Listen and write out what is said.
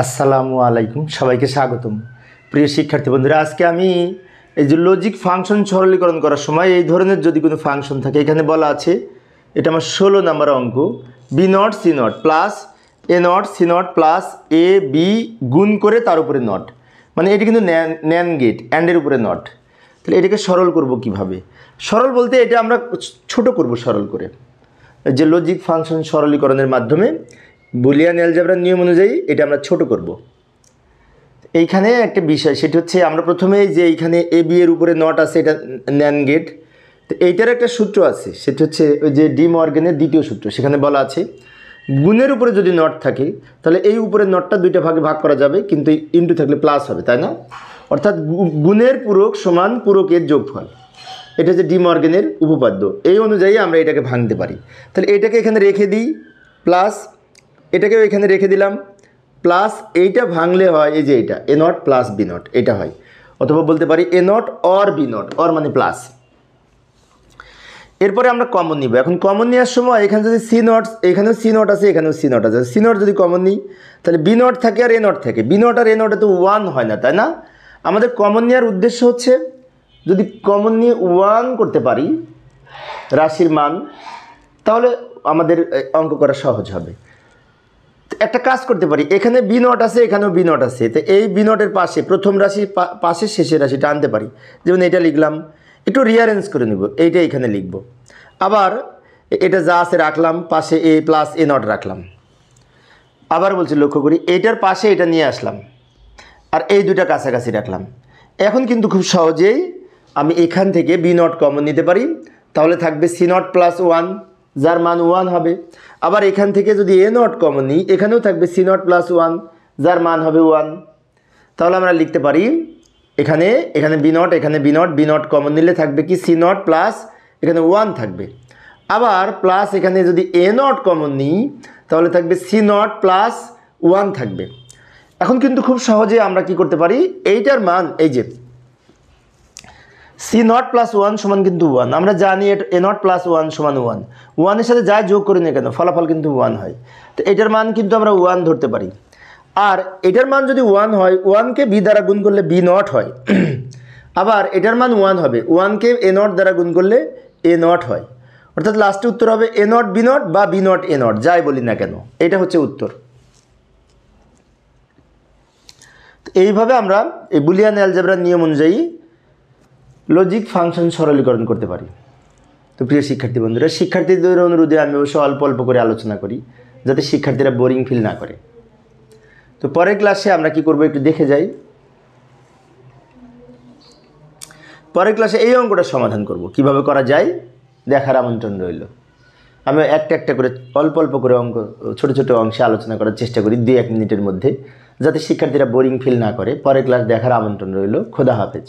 আসসালামু আলাইকুম, সবাইকে স্বাগতম। প্রিয় শিক্ষার্থী বন্ধুরা, আজকে আমি এই যে লজিক ফাংশন সরলীকরণ করার সময় এই ধরনের যদি কোনো ফাংশন থাকে, এখানে বলা আছে এটা আমার 16 নম্বর অঙ্ক, B naught C naught plus A naught C naught plus A B গুণ করে তার উপরে নট, মানে এটি কিন্তু ন্যান গেট অ্যান্ডের উপরে নট। তাহলে এটাকে সরল করব কিভাবে? সরল বলতে এটা আমরা ছোট করব সরল করে, যে লজিক ফাংশন সরলীকরণের মাধ্যমে বুলিয়ান অ্যালজেব্রার নিয়ম অনুযায়ী এটা আমরা ছোট করব। এইখানে একটা বিষয়, সেটি হচ্ছে আমরা প্রথমে যে এইখানে এ বি এর উপরে নট আছে, এটা ন্যান গেট। তো এইটার একটা সূত্র আছে, সেটি হচ্ছে ওই যে ডি মর্গেনের দ্বিতীয় সূত্র। সেখানে বলা আছে গুণের উপরে যদি নট থাকে তাহলে এই উপরের নটটা দুইটা ভাগে ভাগ করা যাবে, কিন্তু ইনটু থাকলে প্লাস হবে, তাই না? অর্থাৎ গুণের পূরক সমান পূরকের যোগফল, এটা হচ্ছে ডি মর্গেনের উপপাদ্য। এই অনুযায়ী আমরা এটাকে ভাঙতে পারি। তাহলে এটাকে এখানে রেখে দিই প্লাস, এটাকেও এখানে রেখে দিলাম প্লাস, এইটা ভাঙলে হয় এই যে এটা A not plus B not, এটা হয়। অথবা বলতে পারি A not or B not, or মানে প্লাস। এরপরে আমরা কমন নিব। এখন কমন নেওয়ার সময় এখানে যদি সি নট, এখানেও সি নট আছে, এখানেও সি নট আছে, সি নট যদি কমন নিই তাহলে বি নট থাকে আর এ নট থাকে। বি নট আর এ নটে তো ওয়ান হয় না, তাই না? আমাদের কমন নেওয়ার উদ্দেশ্য হচ্ছে যদি কমন নিয়ে ওয়ান করতে পারি রাশির মান, তাহলে আমাদের অঙ্ক করা সহজ হবে। একটা কাজ করতে পারি, এখানে বি নট আছে, এখানেও বি নট আছে, তো এই বি নটের পাশে প্রথম রাশি পাশে শেষের রাশিটা আনতে পারি। যেমন এটা লিখলাম, একটু রিয়ারেঞ্জ করে নেব, এইটা এখানে লিখব। আবার এটা যা আছে রাখলাম, পাশে এ প্লাস এ নট রাখলাম। আবার বলছি লক্ষ্য করি, এইটার পাশে এটা নিয়ে আসলাম আর এই দুটা কাছাকাছি রাখলাম। এখন কিন্তু খুব সহজেই আমি এখান থেকে বি নট কমন নিতে পারি, তাহলে থাকবে সি নট প্লাস ওয়ান, যার মান ওয়ান হবে। আবার এখান থেকে যদি এ নট কমন নিই, এখানেও থাকবে সি নট প্লাস ওয়ান, যার মান হবে ওয়ান। তাহলে আমরা লিখতে পারি এখানে বি নট, এখানে B naught, B naught common নিলে থাকবে কি সি নট প্লাস এখানে ওয়ান থাকবে। আবার প্লাস এখানে যদি এ নট কমন নিই তাহলে থাকবে সি নট প্লাস ওয়ান থাকবে। এখন কিন্তু খুব সহজে আমরা কি করতে পারি, এইটার মান এই যে সি নট প্লাস ওয়ান সমান কিন্তু ওয়ান, আমরা জানি এ নট প্লাস ওয়ান সমান ওয়ান। ওয়ানের সাথে যা যোগ করি না কেন ফলাফল কিন্তু ওয়ান হয়। তো এটার মান কিন্তু আমরা ওয়ান ধরতে পারি। আর এটার মান যদি ওয়ান হয়, ওয়ানকে বি দ্বারা গুণ করলে বি নট হয়। আবার এটার মান ওয়ান হবে, ওয়ানকে এ নট দ্বারা গুণ করলে এ নট হয়। অর্থাৎ লাস্টে উত্তর হবে এ নট বি নট বা বি নট এ নট, যাই বলি না কেন, এটা হচ্ছে উত্তর। এইভাবে আমরা এই বুলিয়ান অ্যালজেব্রার নিয়ম অনুযায়ী লজিক ফাংশন সরলীকরণ করতে পারি। তো প্রিয় শিক্ষার্থী বন্ধুরা, শিক্ষার্থীদের অনুরোধে আমি অবশ্য অল্প অল্প করে আলোচনা করি, যাতে শিক্ষার্থীরা বোরিং ফিল না করে। তো পরের ক্লাসে আমরা কি করব একটু দেখে যাই। পরের ক্লাসে এই অঙ্কটা সমাধান করব, কিভাবে করা যায় দেখার আমন্ত্রণ রইল। আমি একটা একটা করে অল্প অল্প করে অঙ্ক ছোট ছোট অংশে আলোচনা করার চেষ্টা করি 2-1 মিনিটের মধ্যে, যাতে শিক্ষার্থীরা বোরিং ফিল না করে। পরের ক্লাস দেখার আমন্ত্রণ রইল। খোদা হাফেজ।